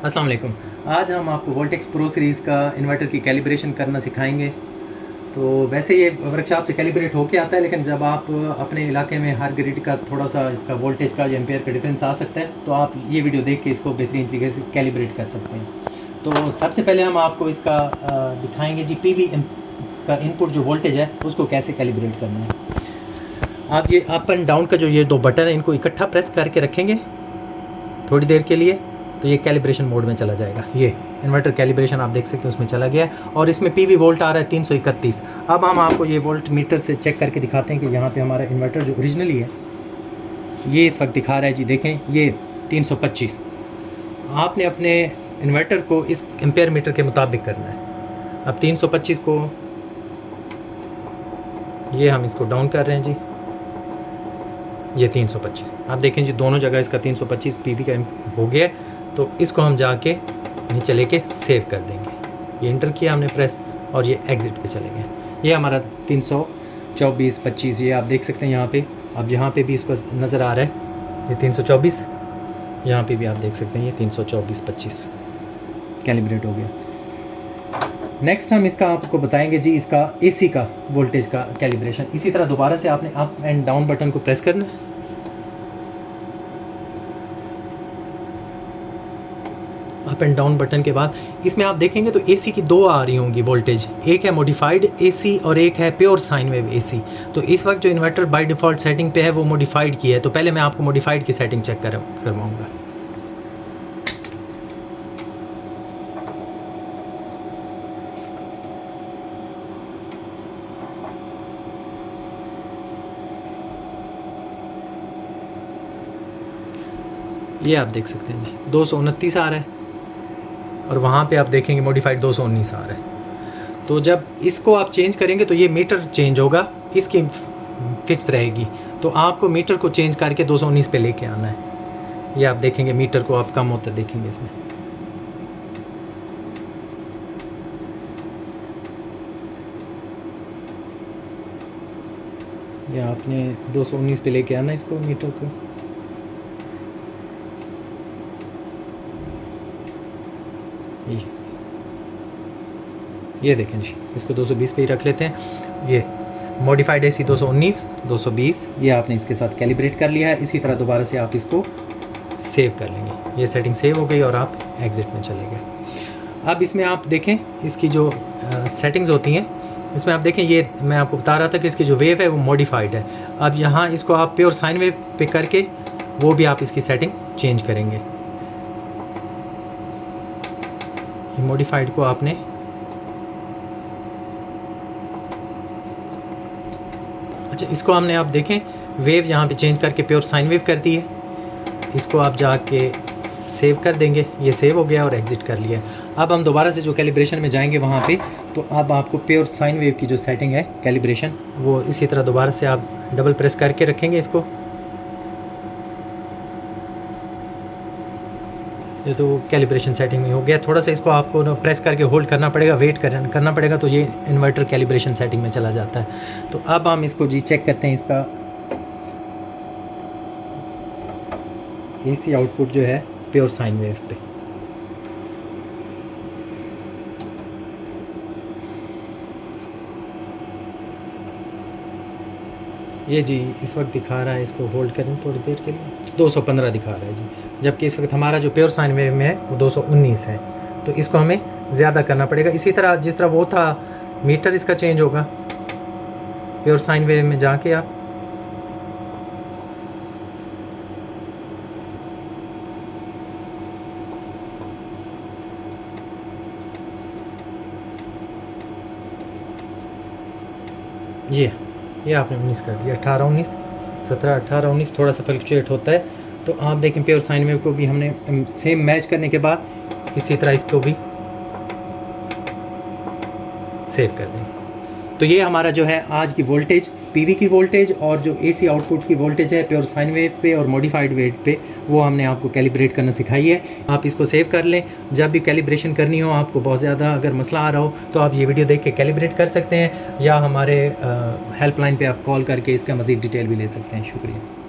अस्सलाम वालेकुम। आज हम आपको वोल्टेक्स प्रो सीरीज़ का इन्वर्टर की कैलिब्रेशन करना सिखाएंगे। तो वैसे ये वर्कशॉप से कैलिब्रेट होके आता है, लेकिन जब आप अपने इलाके में हर ग्रिड का थोड़ा सा इसका वोल्टेज का या एम्पेयर का डिफरेंस आ सकता है, तो आप ये वीडियो देख के इसको बेहतरीन तरीके से कैलिब्रेट कर सकते हैं। तो सबसे पहले हम आपको इसका दिखाएंगे जी पीवी का इनपुट जो वोल्टेज है उसको कैसे कैलिब्रेट करना है। आप ये अप एंड डाउन का जो ये दो बटन है इनको इकट्ठा प्रेस करके रखेंगे थोड़ी देर के लिए, तो ये कैलिब्रेशन मोड में चला जाएगा। ये इन्वर्टर कैलिब्रेशन आप देख सकते हैं उसमें चला गया है और इसमें पीवी वोल्ट आ रहा है 331। अब हम आपको ये वोल्ट मीटर से चेक करके दिखाते हैं कि यहाँ पे हमारा इन्वर्टर जो ओरिजिनली है ये इस वक्त दिखा रहा है जी, देखें ये 325। आपने अपने इन्वर्टर को इस एम्पेयर मीटर के मुताबिक करना है। अब 325 को ये हम इसको डाउन कर रहे हैं जी, ये 325। आप देखें जी दोनों जगह इसका 325 पीवी का हो गया है। तो इसको हम जाके नीचे लेके सेव कर देंगे। ये इंटर किया हमने प्रेस और ये एग्ज़िट पे चले गए। ये हमारा 324-25 ये आप देख सकते हैं यहाँ पे। अब यहाँ पे भी इसको नज़र आ रहा है ये 324, यहाँ पे भी आप देख सकते हैं ये 324-25 कैलिब्रेट हो गया। नेक्स्ट हम इसका आपको बताएंगे जी इसका एसी का वोल्टेज का कैलिब्रेशन। इसी तरह दोबारा से आपने अप एंड डाउन बटन को प्रेस करना है। अप एंड डाउन बटन के बाद इसमें आप देखेंगे तो एसी की दो आ रही होंगी वोल्टेज, एक है मॉडिफाइड एसी और एक है प्योर साइन वेव एसी। तो इस वक्त जो इन्वर्टर बाय डिफ़ॉल्ट सेटिंग पे है वो मॉडिफाइड की है, तो पहले मैं आपको मॉडिफाइड की सेटिंग चेक करवाऊँगा। ये आप देख सकते हैं जी 229 आ रहा है और वहाँ पे आप देखेंगे मॉडिफाइड 219 आ रहा है। तो जब इसको आप चेंज करेंगे तो ये मीटर चेंज होगा, इसकी फिक्स रहेगी। तो आपको मीटर को चेंज करके 219 पे लेके आना है। ये आप देखेंगे मीटर को आप कम होता देखेंगे इसमें। ये आपने 219 पे लेके आना इसको मीटर को। ये देखें जी इसको 220 पे ही रख लेते हैं। ये मॉडिफाइड एसी 219 220 ये आपने इसके साथ कैलिब्रेट कर लिया है। इसी तरह दोबारा से आप इसको सेव कर लेंगे। ये सेटिंग सेव हो गई और आप एग्ज़िट में चले गए। अब इसमें आप देखें इसकी जो सेटिंग्स होती हैं, इसमें आप देखें ये मैं आपको बता रहा था कि इसकी जो वेव है वो मॉडिफाइड है। अब यहाँ इसको आप प्योर साइन वेव पे करके वो भी आप इसकी सेटिंग चेंज करेंगे। मॉडिफाइड को आपने अच्छा इसको हमने आप देखें वेव यहाँ पे चेंज करके प्योर साइन वेव कर दी है। इसको आप जाके सेव कर देंगे। ये सेव हो गया और एग्ज़िट कर लिया। अब हम दोबारा से जो कैलिब्रेशन में जाएंगे वहाँ पे, तो अब आपको प्योर साइन वेव की जो सेटिंग है कैलिब्रेशन वो इसी तरह दोबारा से आप डबल प्रेस करके रखेंगे इसको। ये तो कैलिब्रेशन सेटिंग में हो गया। थोड़ा सा इसको आपको प्रेस करके होल्ड करना पड़ेगा, वेट करना पड़ेगा, तो ये इन्वर्टर कैलिब्रेशन सेटिंग में चला जाता है। तो अब हम इसको जी चेक करते हैं इसका एसी आउटपुट जो है प्योर साइन वेव पे। ये जी इस वक्त दिखा रहा है, इसको होल्ड करें थोड़ी देर के लिए, 215 दिखा रहा है जी, जबकि इस वक्त हमारा जो प्योर साइन वेव में है वो 219 है। तो इसको हमें ज़्यादा करना पड़ेगा। इसी तरह जिस तरह वो था मीटर इसका चेंज होगा प्योर साइन वेव में जाके आप ये आपने 19 कर दिया, 18 19 17 18 19 थोड़ा सा फ्लक्चुएट होता है। तो आप देखें प्योर साइन वेव को भी हमने सेम मैच करने के बाद इसी तरह इसको भी सेव कर देंगे। तो ये हमारा जो है आज की वोल्टेज पीवी की वोल्टेज और जो एसी आउटपुट की वोल्टेज है प्योर साइन वेव पे और मॉडिफाइड वेव पे, वो हमने आपको कैलिब्रेट करना सिखाई है। आप इसको सेव कर लें। जब भी कैलिब्रेशन करनी हो, आपको बहुत ज़्यादा अगर मसला आ रहा हो, तो आप ये वीडियो देख के कैलिब्रेट कर सकते हैं या हमारे हेल्पलाइन पे आप कॉल करके इसका मज़ीद डिटेल भी ले सकते हैं। शुक्रिया।